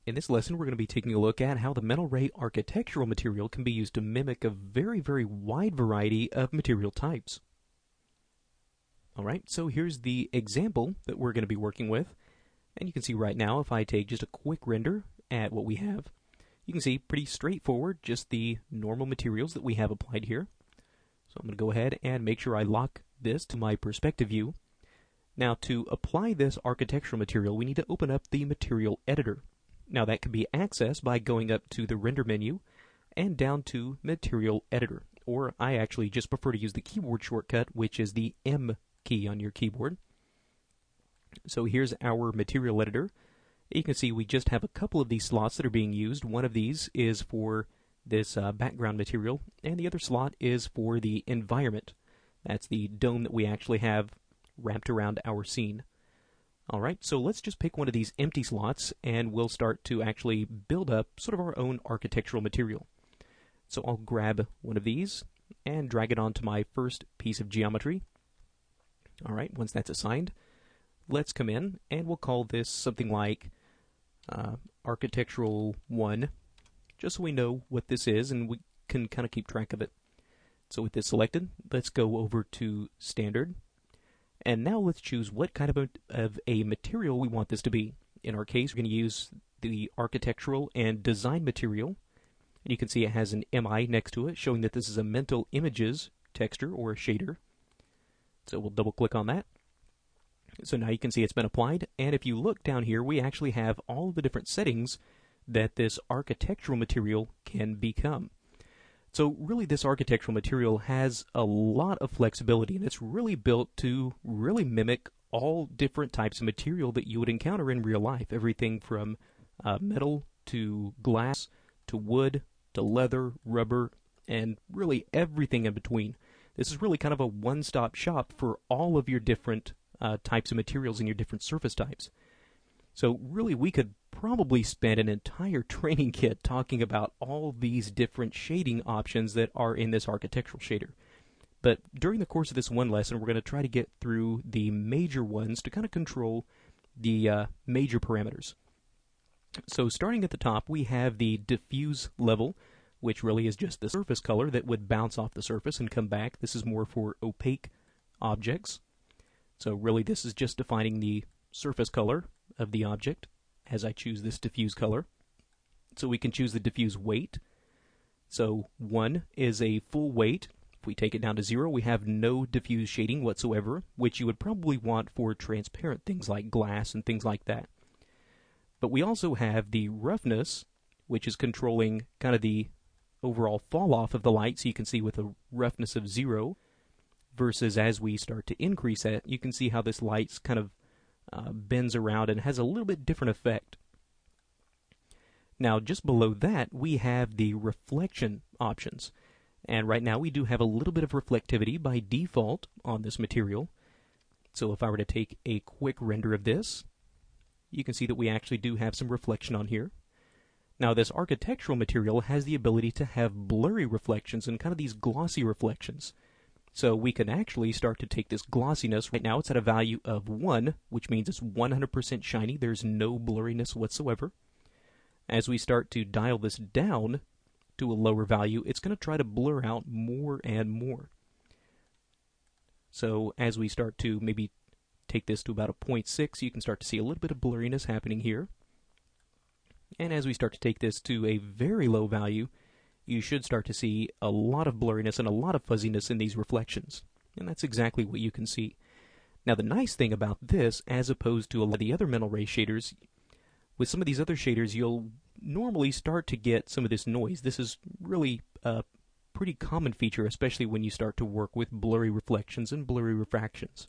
In this lesson, we're going to be taking a look at how the metal ray architectural material can be used to mimic a very, very wide variety of material types. Alright, so here's the example that we're going to be working with. And you can see right now, if I take just a quick render at what we have, you can see pretty straightforward, just the normal materials that we have applied here. So I'm going to go ahead and make sure I lock this to my perspective view. Now, to apply this architectural material, we need to open up the material editor. Now that can be accessed by going up to the render menu and down to material editor, or I actually just prefer to use the keyboard shortcut, which is the M key on your keyboard. So here's our material editor. You can see we just have a couple of these slots that are being used. One of these is for this background material, and the other slot is for the environment. That's the dome that we actually have wrapped around our scene. Alright, so let's just pick one of these empty slots and we'll start to actually build up sort of our own architectural material. So I'll grab one of these and drag it onto my first piece of geometry. Alright, once that's assigned, let's come in and we'll call this something like Architectural 1, just so we know what this is and we can kind of keep track of it. So with this selected, let's go over to Standard. And now let's choose what kind of a material we want this to be. In our case, we're going to use the architectural and design material. And you can see it has an MI next to it, showing that this is a mental images texture or a shader. So we'll double click on that. So now you can see it's been applied. And if you look down here, we actually have all of the different settings that this architectural material can become. So really this architectural material has a lot of flexibility, and it's really built to really mimic all different types of material that you would encounter in real life. Everything from metal to glass to wood to leather, rubber, and really everything in between. This is really kind of a one-stop shop for all of your different types of materials and your different surface types. So really we could probably spend an entire training kit talking about all these different shading options that are in this architectural shader. But during the course of this one lesson, we're going to try to get through the major ones to kind of control the major parameters. So starting at the top, we have the diffuse level, which really is just the surface color that would bounce off the surface and come back. This is more for opaque objects. So really this is just defining the surface color of the object as I choose this diffuse color. So we can choose the diffuse weight. So 1 is a full weight. If we take it down to 0, we have no diffuse shading whatsoever, which you would probably want for transparent things like glass and things like that. But we also have the roughness, which is controlling kind of the overall fall off of the light. So you can see with a roughness of 0, versus as we start to increase it, you can see how this light's kind of bends around and has a little bit different effect. Now just below that we have the reflection options, and right now we do have a little bit of reflectivity by default on this material. So if I were to take a quick render of this, you can see that we actually do have some reflection on here. Now this architectural material has the ability to have blurry reflections and kind of these glossy reflections. So we can actually start to take this glossiness. Right now it's at a value of 1, which means it's 100% shiny. There's no blurriness whatsoever. As we start to dial this down to a lower value, it's going to try to blur out more and more. So as we start to maybe take this to about a 0.6, you can start to see a little bit of blurriness happening here. And as we start to take this to a very low value, you should start to see a lot of blurriness and a lot of fuzziness in these reflections. And that's exactly what you can see. Now the nice thing about this, as opposed to a lot of the other mental ray shaders, with some of these other shaders you'll normally start to get some of this noise. This is really a pretty common feature, especially when you start to work with blurry reflections and blurry refractions.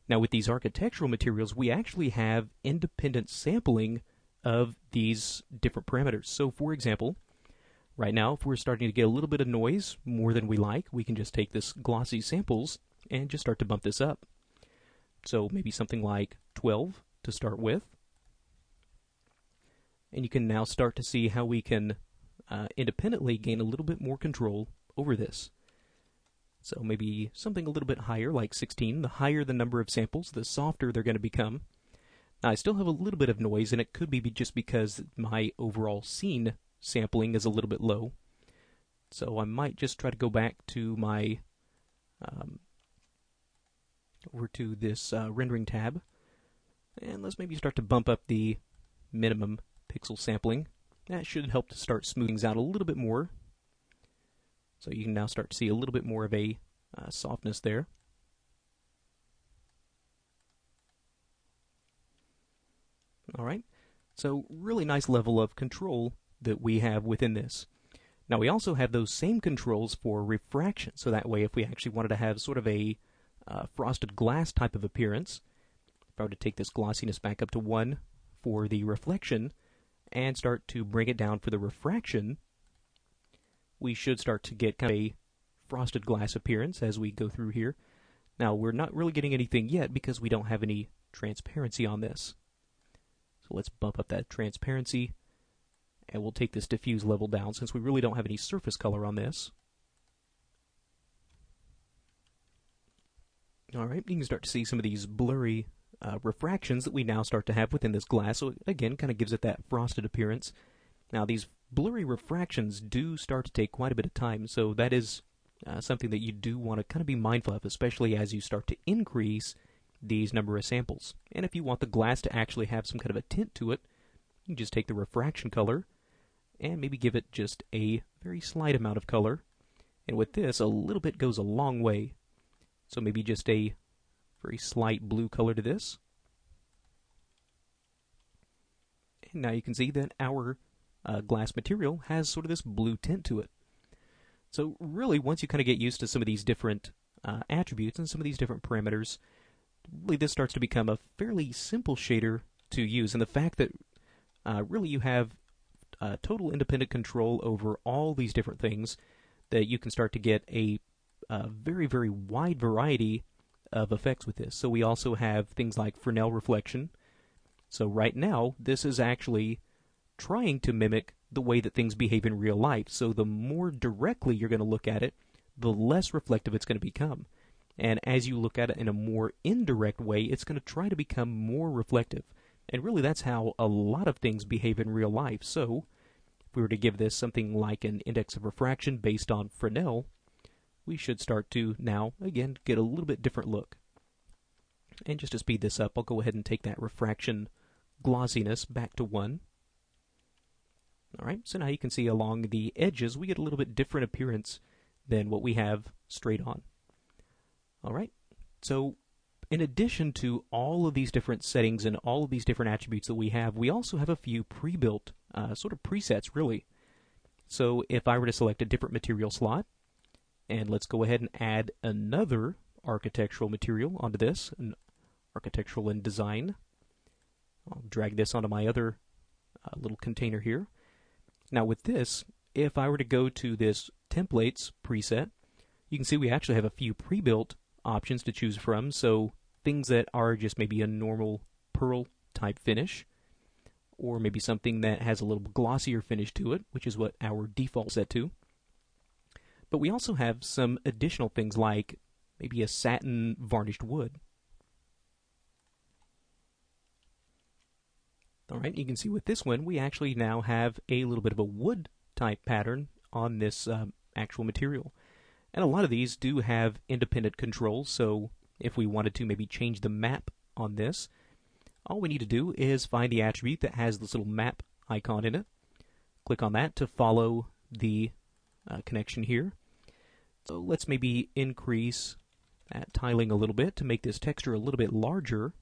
Now with these architectural materials, we actually have independent sampling of these different parameters. So for example, right now, if we're starting to get a little bit of noise, more than we like, we can just take this glossy samples and just start to bump this up. So maybe something like 12 to start with. And you can now start to see how we can independently gain a little bit more control over this. So maybe something a little bit higher, like 16. The higher the number of samples, the softer they're going to become. Now, I still have a little bit of noise, and it could be just because my overall scene sampling is a little bit low. So I might just try to go back to my over to this rendering tab, and let's maybe start to bump up the minimum pixel sampling. That should help to start smoothing things out a little bit more. So you can now start to see a little bit more of a softness there. Alright, so really nice level of control that we have within this. Now we also have those same controls for refraction, so that way if we actually wanted to have sort of a frosted glass type of appearance, if I were to take this glossiness back up to 1 for the reflection and start to bring it down for the refraction, we should start to get kind of a frosted glass appearance as we go through here. Now we're not really getting anything yet because we don't have any transparency on this. So let's bump up that transparency, and we'll take this diffuse level down since we really don't have any surface color on this. Alright, you can start to see some of these blurry refractions that we now start to have within this glass, so it, again, kind of gives it that frosted appearance. Now these blurry refractions do start to take quite a bit of time, so that is something that you do want to kind of be mindful of, especially as you start to increase these number of samples. And if you want the glass to actually have some kind of a tint to it, you can just take the refraction color and maybe give it just a very slight amount of color. And with this, a little bit goes a long way. So maybe just a very slight blue color to this. And now you can see that our glass material has sort of this blue tint to it. So really, once you kind of get used to some of these different attributes and some of these different parameters, really this starts to become a fairly simple shader to use. And the fact that really you have total independent control over all these different things, that you can start to get a very, very wide variety of effects with this. So we also have things like Fresnel reflection. So right now, this is actually trying to mimic the way that things behave in real life. So the more directly you're going to look at it, the less reflective it's going to become. And as you look at it in a more indirect way, it's going to try to become more reflective. And really that's how a lot of things behave in real life. So if we were to give this something like an index of refraction based on Fresnel, we should start to now, again, get a little bit different look. And just to speed this up, I'll go ahead and take that refraction glossiness back to 1. Alright, so now you can see along the edges we get a little bit different appearance than what we have straight on. Alright, so in addition to all of these different settings and all of these different attributes that we also have a few pre-built sort of presets, really. So if I were to select a different material slot, and let's go ahead and add another architectural material onto this, an architectural and design. I'll drag this onto my other little container here. Now with this, if I were to go to this templates preset, you can see we actually have a few pre-built options to choose from. So things that are just maybe a normal pearl type finish, or maybe something that has a little glossier finish to it, which is what our default set to. But we also have some additional things like maybe a satin varnished wood. Alright, you can see with this one, we actually now have a little bit of a wood type pattern on this actual material. And a lot of these do have independent controls, so if we wanted to maybe change the map on this, all we need to do is find the attribute that has this little map icon in it. Click on that to follow the connection here. So let's maybe increase that tiling a little bit to make this texture a little bit larger.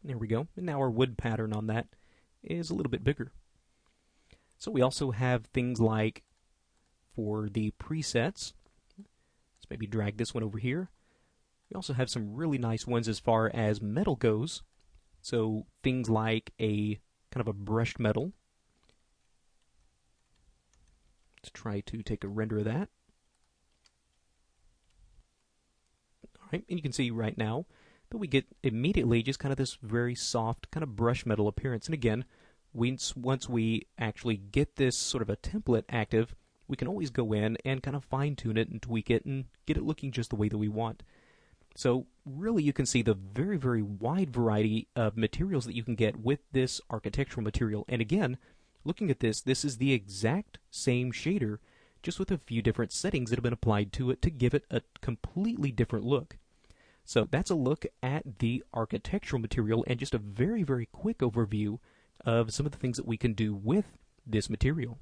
There we go. And now our wood pattern on that is a little bit bigger. So we also have things like for the presets. Let's maybe drag this one over here. We also have some really nice ones as far as metal goes. So things like a kind of a brushed metal. Let's try to take a render of that. Alright, and you can see right now that we get immediately just kind of this very soft kind of brush metal appearance. And again, once we actually get this sort of a template active, we can always go in and kind of fine tune it and tweak it and get it looking just the way that we want. So really you can see the very, very wide variety of materials that you can get with this architectural material. And again, looking at this, this is the exact same shader, just with a few different settings that have been applied to it to give it a completely different look. So that's a look at the architectural material and just a very, very quick overview of some of the things that we can do with this material.